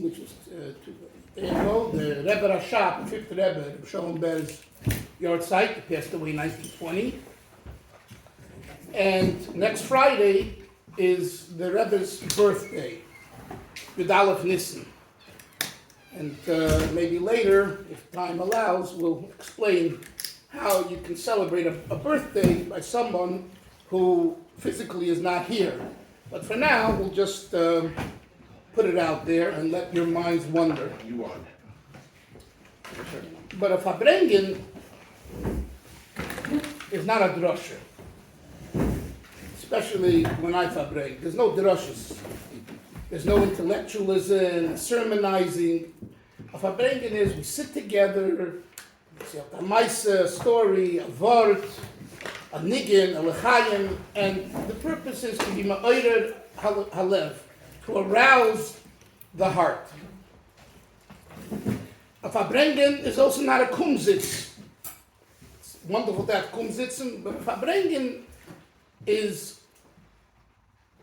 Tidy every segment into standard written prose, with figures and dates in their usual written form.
which was 2 days ago. The Rebbe Rashab, the 5th Rebbe, Shamil's Yahrtzeit, he passed away in 1920. And next Friday is the Rebbe's birthday, Yud Nissen. And maybe later, if time allows, we'll explain how you can celebrate a birthday by someone who physically is not here. But for now, we'll just put it out there and let your minds wonder. You are. But a Fabrengen is not a drasha. Especially when I Fabreng. There's no drashas. There's no intellectualism, sermonizing. A Fabrengen is we sit together, a Maisa, a story, a Vort, a Niggun, a L'chaim, and the purpose is to be ma'orer halev, to arouse the heart. A Fabrengen is also not a kumsitz. It's wonderful to have kumsitzen, but a Fabrengen is,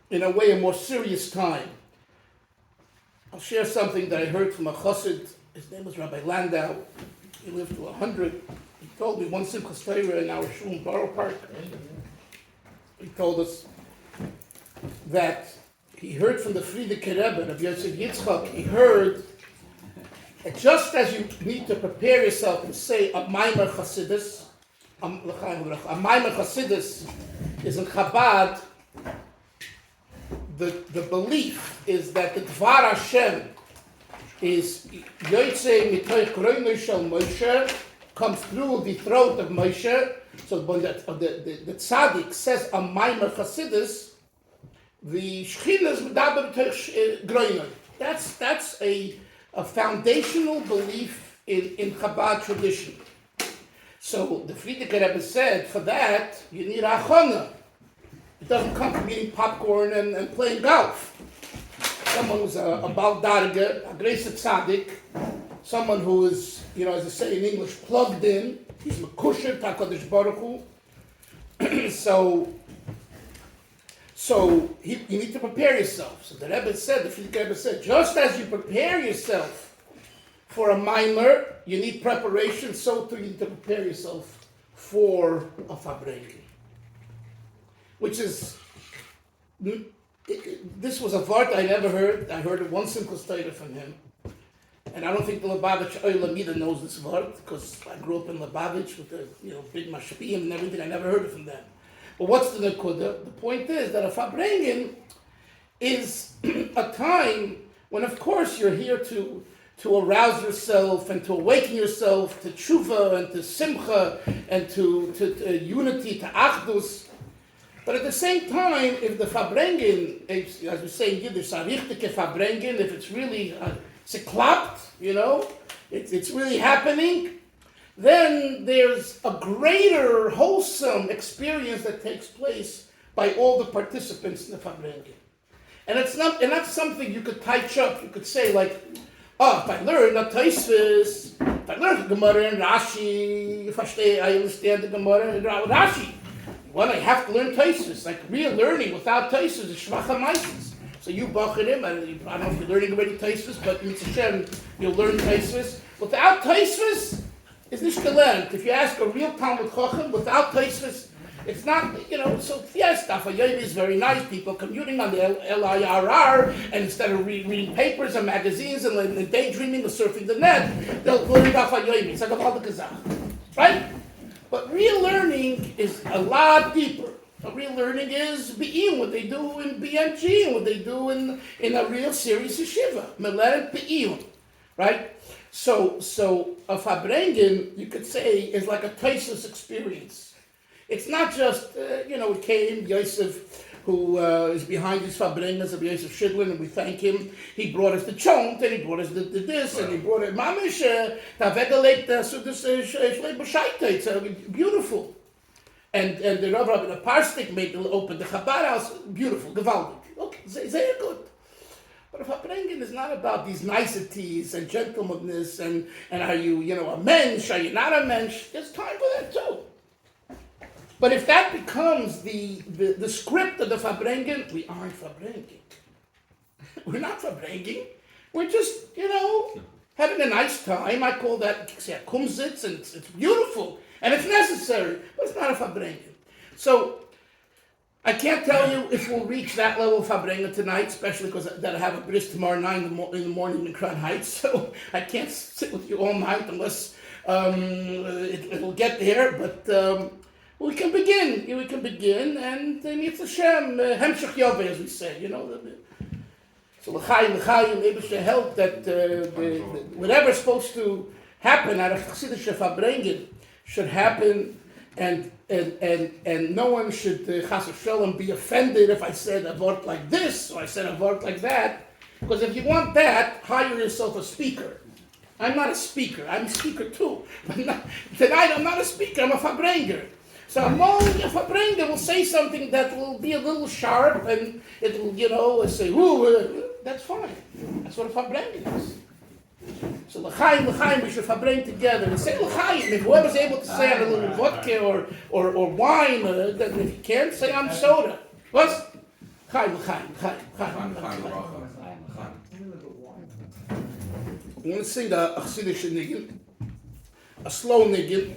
in a way, a more serious time. I'll share something that I heard from a chassid. His name was Rabbi Landau. He lived to 100. He told me one Simchas Torah in our shul in Borough Park. He told us that he heard from the Frierdiker Rebbe of Yitzchak. He heard that just as you need to prepare yourself and say a Maimer Chasidus, a Maimer Chasidus is in Chabad. The belief is that the Dvar Hashem is Yahrtzeit mitoich groinoi shel Moshe, comes through the throat of Moshe. So when the tzaddik says a Maimer Chasidus, the Shechina is medaber b'toich groinoi. That's a foundational belief in Chabad tradition. So the Frierdiker Rebbe said, for that you need achona. It doesn't come from eating popcorn and playing golf. Someone who's a Bal Darga, a Greisa Tzaddik, someone who is, as they say in English, plugged in. He's Mekusher, HaKadosh Baruch Hu. So you need to prepare yourself. So the Frierdiker Rebbe said, just as you prepare yourself for a Maimer, you need preparation, so too you need to prepare yourself for a Fabrengen. Which is, this was a vart I never heard. I heard it one simple statement from him. And I don't think the Lubavitch Oilamida knows this vart, because I grew up in Lubavitch with the big mashpiyim and everything. I never heard it from them. But what's the nekuda? The point is that a Fabrengen is a time when, of course, you're here to arouse yourself and to awaken yourself to tshuva and to simcha and to unity, to achdus. But at the same time, if the Fabrengen, as we say in Yiddish, richtige Fabrengen, if it's really klapt, it's really happening, then there's a greater wholesome experience that takes place by all the participants in the Fabrengen. And it's not something you could touch up. You could say like, if I learn the Tosfos, if I learn the Gemara and Rashi, I understand the Gemara and Rashi. Well, I have to learn Tosfos. Like real learning without Tosfos is Shvacha Maisis. So you Bacharim, I don't know if you're learning already Tosfos, but in Hashem, you'll learn Tosfos. Without Tosfos, it's nicht gelernt. If you ask a real Talmud Chacham, without Tosfos, it's not, so yes, Daf Yomi is very nice. People commuting on the LIRR, and instead of reading papers and magazines and daydreaming or surfing the net, they'll learn Daf Yomi. It's like a Balda Kazakh. Right? But real learning is a lot deeper. Real learning is be'im, what they do in BMG, and what they do in a real serious yeshiva. Meleret be'im. Right? So a Fabrengen, you could say, is like a Tosfos experience. It's not just, it came, Yosef, who is behind these Fabrengens of Yosef Shidlin, and we thank him. He brought us the chont, and he brought us the this, and he brought it, Mamish, so beautiful. And the Rav the Parsnik opened the Chabad house, beautiful, gewaldig. Okay, very good. But a Fabrengen is not about these niceties and gentlemanness, and are you, a mensch, are you not a mensch? There's time for that too. But if that becomes the script of the Fabrengen, we aren't Fabrengen. We're not Fabrengen. we're just, having a nice time. I call that kumsitz, and it's beautiful, and it's necessary, but it's not a fabrengen. So, I can't tell you if we'll reach that level of fabrengen tonight, especially because I have a bris tomorrow night in the morning in Crown Heights, so I can't sit with you all night unless it'll get there, but we can begin, and it's Hashem, Hemshech Yoveh, as we say, So l'chaim, maybe should help that whatever's supposed to happen out of Chassidische Fabrengen should happen, and no one should chas v'sholem be offended if I said a word like this or I said a word like that, because if you want that, hire yourself a speaker. I'm not a speaker. I'm a speaker too. But tonight I'm not a speaker. I'm a Fabrenger. So a Fabrenger will say something that will be a little sharp, and it will, say, "Ooh, that's fine." That's what a Fabrenger is. So l'chaim, we should Fabreng together and say l'chaim. If whoever's able to say on a little vodka or wine, if you can't, say on soda. What? Chaim. I'm going to sing a Chassidish Niggun, a slow Niggun.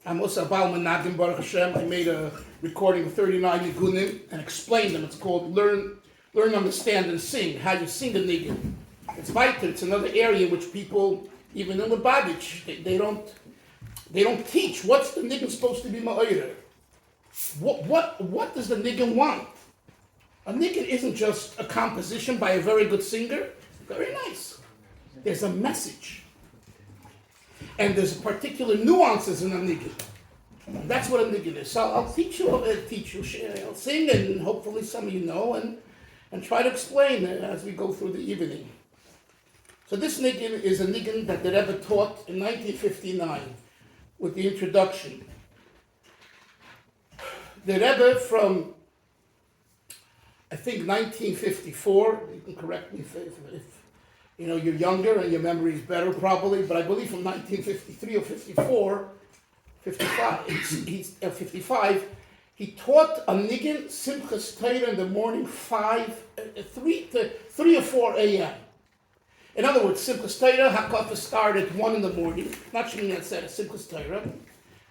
I'm also a Baal Menagim, Baruch Hashem. I made a recording of 39 Niggunim and explained them. It's called Learn, Understand, and Sing, how you sing a Niggun. It's vital. It's another area which people, even in the Lubavitch, they don't teach. What's the Niggun supposed to be ma'orer? What does the Niggun want? A Niggun isn't just a composition by a very good singer. Very nice. There's a message. And there's particular nuances in a Niggun. And that's what a Niggun is. So I'll teach you, I'll sing, and hopefully some of you know, and try to explain as we go through the evening. So this Niggun is a Niggun that the Rebbe taught in 1959 with the introduction. The Rebbe from, I think, 1954, you can correct me if you're younger and your memory is better probably, but I believe from 1953 or 55, he taught a Niggun Simchas Torah in the morning 3 or 4 a.m. In other words, Simchas Torah, Hakafa started at 1 in the morning, not Shemini Yahrtzeit, Simchas Torah,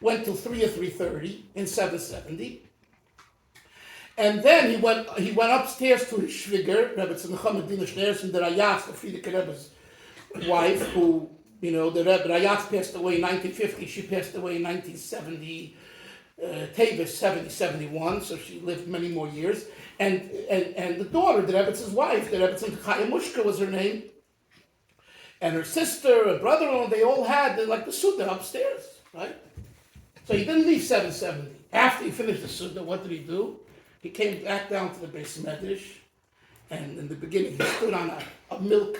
went till 3 or 3:30 in 770. And then he went upstairs to his shviger, Rebbe Tzemach Dina Shneers, and the Rayatz, the Frierdiker Rebbe's wife, who, the Rebbe Rayatz passed away in 1950, she passed away in 1970, Tevis 71, so she lived many more years. And the daughter, the Rebbe's wife, the Rebbe's Chaim Mushka was her name, and her sister, her brother-in-law, they all had the Suda upstairs, right? So he didn't leave 770. After he finished the Suda, what did he do? He came back down to the Beis Medrash, and in the beginning he stood on a milk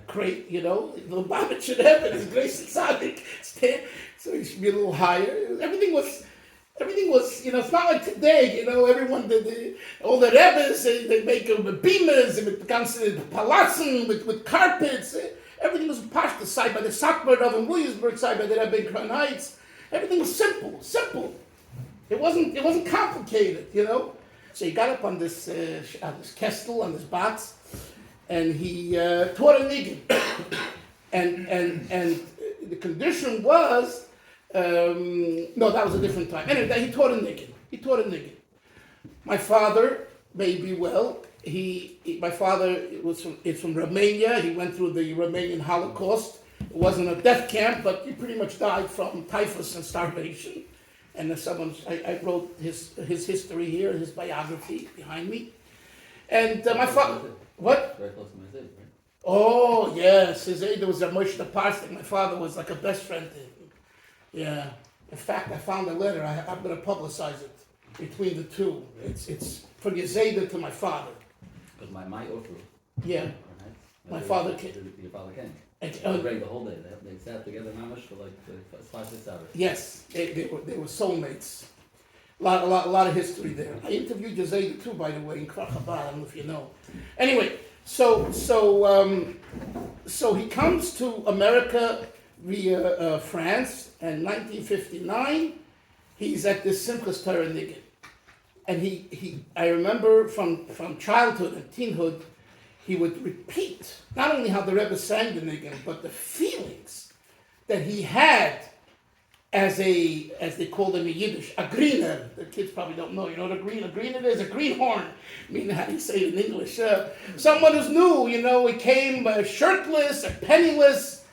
crate, the Lubavitch should have it, his grace and tzaddik, so he should be a little higher. Everything was, it's not like today, everyone, all the Rebbes, they make beamers, and with palatzen, with carpets, everything was pashed aside by the Sakbar of in Williamsburg, side by the Rebbe in Crown Heights. Everything was simple. It wasn't complicated, So he got up on this kestel, on this box, and he taught a Niggun. and the condition was, no, that was a different time. Anyway, he taught a Niggun. My father, maybe my father is from Romania. He went through the Romanian Holocaust. It wasn't a death camp, but he pretty much died from typhus and starvation. And I wrote his history here, his biography behind me. And my father, what? Very close to my age, right? Oh, yes. His age was a Moshe Parsik. My father was like a best friend to him. Yeah. In fact, I found a letter. I'm going to publicize it between the two. It's from Yezeda to my father. Because my Ofru. Yeah. Right? My father came. Your father came. They break the whole day. They sat together mamish for 5-6 hours. Yes, they were soulmates. A lot of history there. I interviewed Yezeda too, by the way, in Kfar Chabad. I don't know if you know. Anyway, so he comes to America via France, and 1959, he's at this Simchas Torah Niggun. And I remember from childhood and teenhood, he would repeat not only how the Rebbe sang the Niggun, but the feelings that he had as they called him in Yiddish, a greener. The kids probably don't know. You know what a greener is? A greenhorn. I mean, how do you say it in English? Someone who's new, he came shirtless and penniless,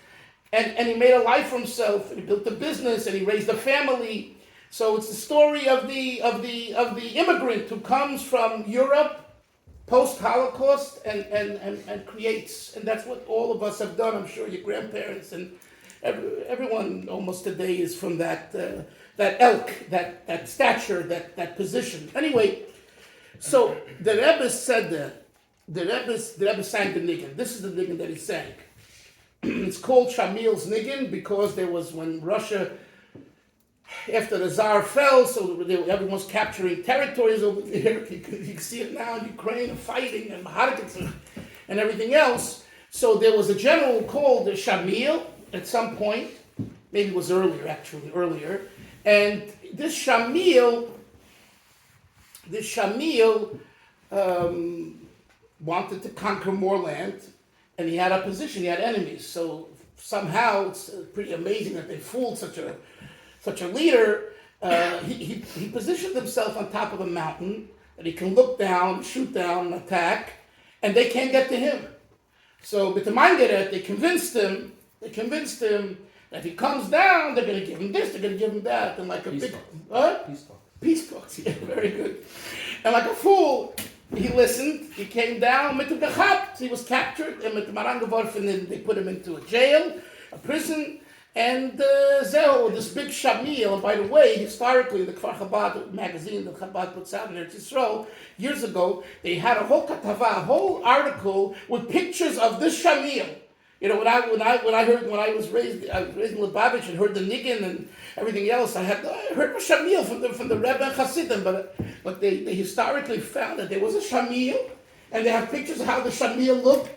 and he made a life for himself, and he built a business, and he raised a family. So it's the story of the immigrant who comes from Europe post-Holocaust and creates, and that's what all of us have done. I'm sure your grandparents and everyone almost today is from that elk, that stature, that position. Anyway, so the Rebbe said that the Rebbe sang the Niggun. This is the Niggun that he sang. It's called Shamil's Niggun because there was when Russia, after the Tsar fell, so everyone was capturing territories over there. You can see it now in Ukraine, and fighting and Maharikats and everything else. So there was a general called Shamil at some point, maybe it was earlier, and this Shamil wanted to conquer more land, and he had opposition, he had enemies. So somehow it's pretty amazing that they fooled such a leader. He positioned himself on top of a mountain that he can look down, shoot down, and attack, and they can't get to him. So, but the Mangeret, they convinced him that if he comes down, they're going to give him this, they're going to give him that, and like a Peace big talks. what? Peace talks. Yeah, very good. And like a fool, he listened. He came down. He was captured, and they put him into a jail, a prison. And this big Shamil, by the way, historically, the Kfar Chabad magazine that Chabad puts out in Eretz Yisrael, years ago, they had a whole katava, a whole article with pictures of this Shamil. When I was raised in Lubavitch and heard the Niggun and everything else, I heard Shamil from the Rebbe and Hasidim, but they historically found that there was a Shamil, and they have pictures of how the Shamil looked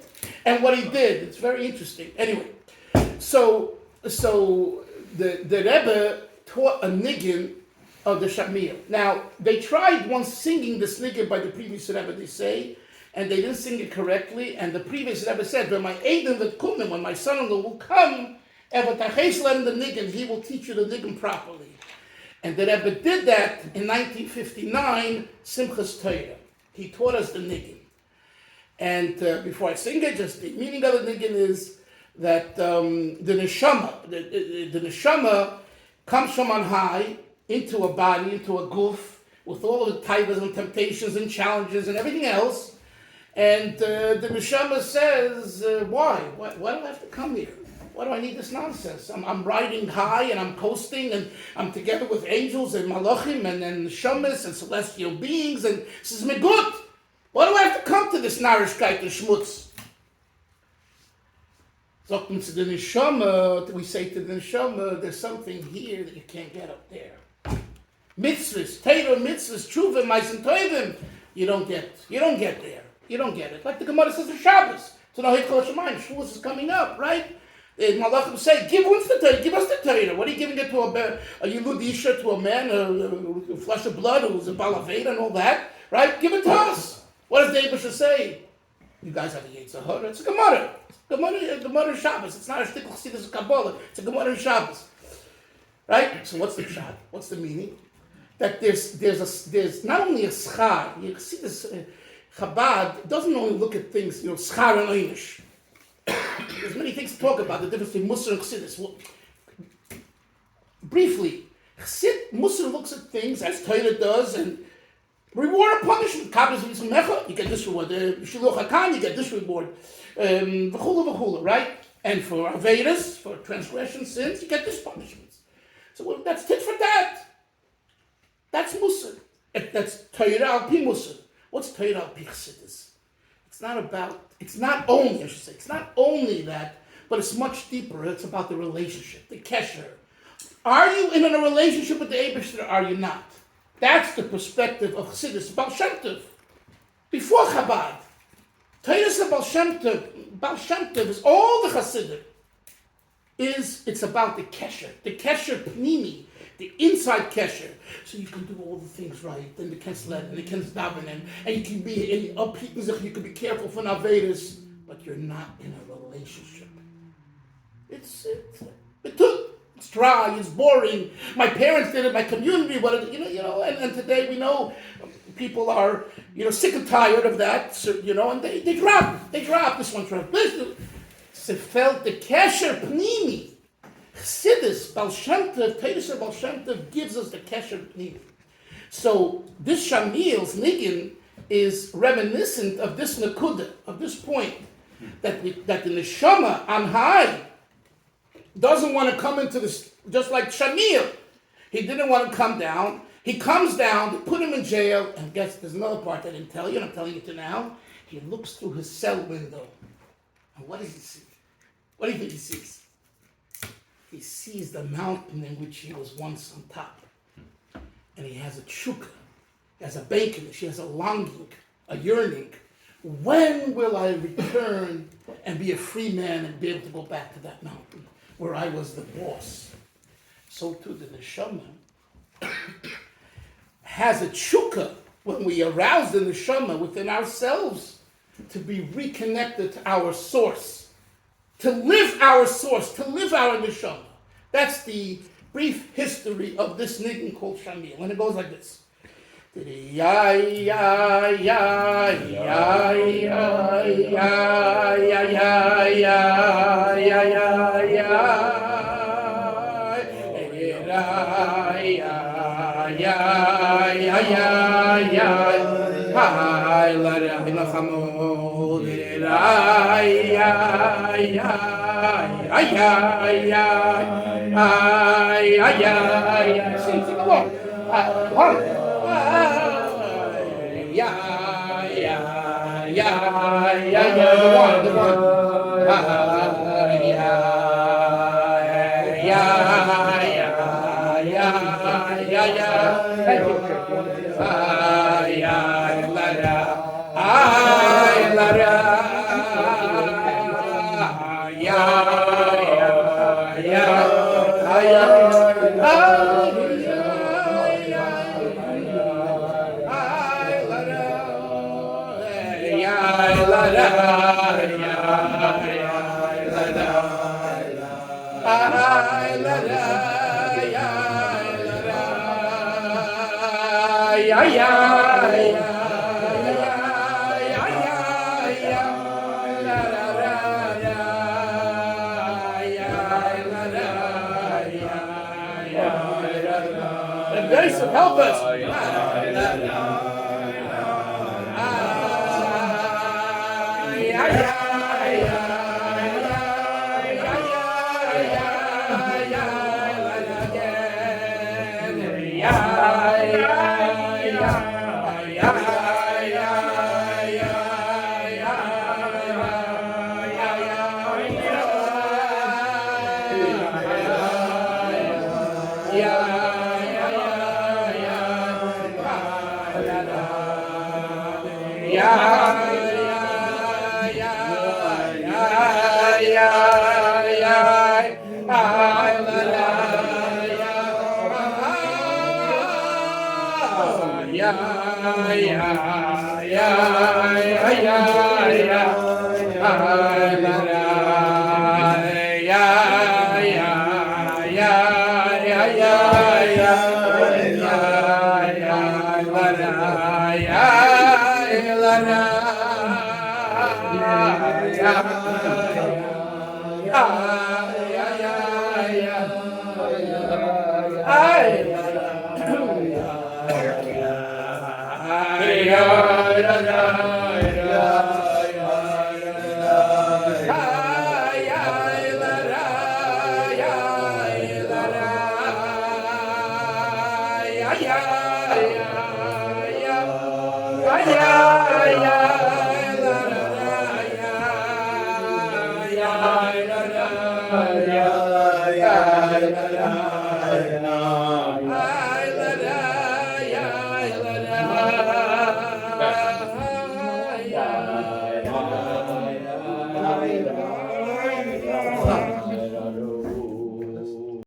and what he did. It's very interesting. Anyway, so the Rebbe taught a Niggun of the Shamil. Now, they tried once singing this Niggun by the previous Rebbe, they say, and they didn't sing it correctly, and the previous Rebbe said, when my son-in-law will come, the Niggun, he will teach you the Niggun properly. And the Rebbe did that in 1959, Simchas Torah. He taught us the Niggun. And before I sing it, just the meaning of the Niggun is that the neshama comes from on high into a body, into a goof, with all the taivas and temptations and challenges and everything else. And the neshama says, why do I have to come here? Why do I need this nonsense? I'm riding high and I'm coasting and I'm together with angels and malachim and neshamas and celestial beings, and this is me good. Why do I have to come to this narishkeit and schmutz? So to the neshama, we say to the neshama, there's something here that you can't get up there. Mitzvahs, Torah mitzvahs, tshuva, ma'asim tovim, you don't get there. You don't get it. Like the Gemara says in Shabbos, so now Shavuos is coming up, right? The Malachim say, give us the Torah. What are you giving it to a Yilud Isha, to a man, a flesh of blood who's a Balaveda and all that, right? Give it to us. What does the Rebbe say? You guys have a Yetzer Hara. It's a Gemara. Gemara Shabbos. It's not a shtickle chassidus Kabbalah. It's a Gemara Shabbos, right? So what's the pshat? What's the meaning? That there's not only a schar. You see this Chabad doesn't only look at things, schar and einish. There's many things to talk about, the difference between Musar and Chassidus. Well, briefly, Musar looks at things as Torah does and reward or punishment. You get this reward. Shiluch HaKan, you get this reward. V'chula, right? And for Avedas, for transgression, sins, you get this punishment. So that's tit for tat. That's Musar. That's Torah al-pi Musar. What's Torah al-pi Chassidus? It's not only that, but it's much deeper. It's about the relationship, the kesher. Are you in a relationship with the Eibishter or are you not? That's the perspective of Chassidus, Baal Shem Tov. Before Chabad, Torah Baal Shem Tov is all the Chassidim. it's about the kesher pnimi, the inside kesher. So you can do all the things right, and the kenslet, and the kens davening, and you can be you can be careful for navedis, but you're not in a relationship. It's dry, it's boring. My parents did it, my community, and today we know people are, sick and tired of that, and they drop this one drop. It felt the kesher pnimi. Chassidus, Baal Shem Tov, Teirasa Baal Shem Tov gives us the kesher pnimi. So this Shamil's Niggun is reminiscent of this Nakuda, of this point, that the Neshama on high doesn't want to come into this, just like Shamil. He didn't want to come down. He comes down, they put him in jail, and guess there's another part I didn't tell you, and I'm telling you to now. He looks through his cell window. And what does he see? What do you think he sees? He sees the mountain in which he was once on top. And he has a chukka, he has a bacon, he has a longing, a yearning. When will I return and be a free man and be able to go back to that mountain where I was the boss? So too the neshama has a chukka when we arouse the neshama within ourselves to be reconnected to our source, to live our source, to live our neshama. That's the brief history of this niggun called Shamil, and it goes like this. Ya ya ya ya ya ya ya ya ya ya Sing along. The help us. Yeah.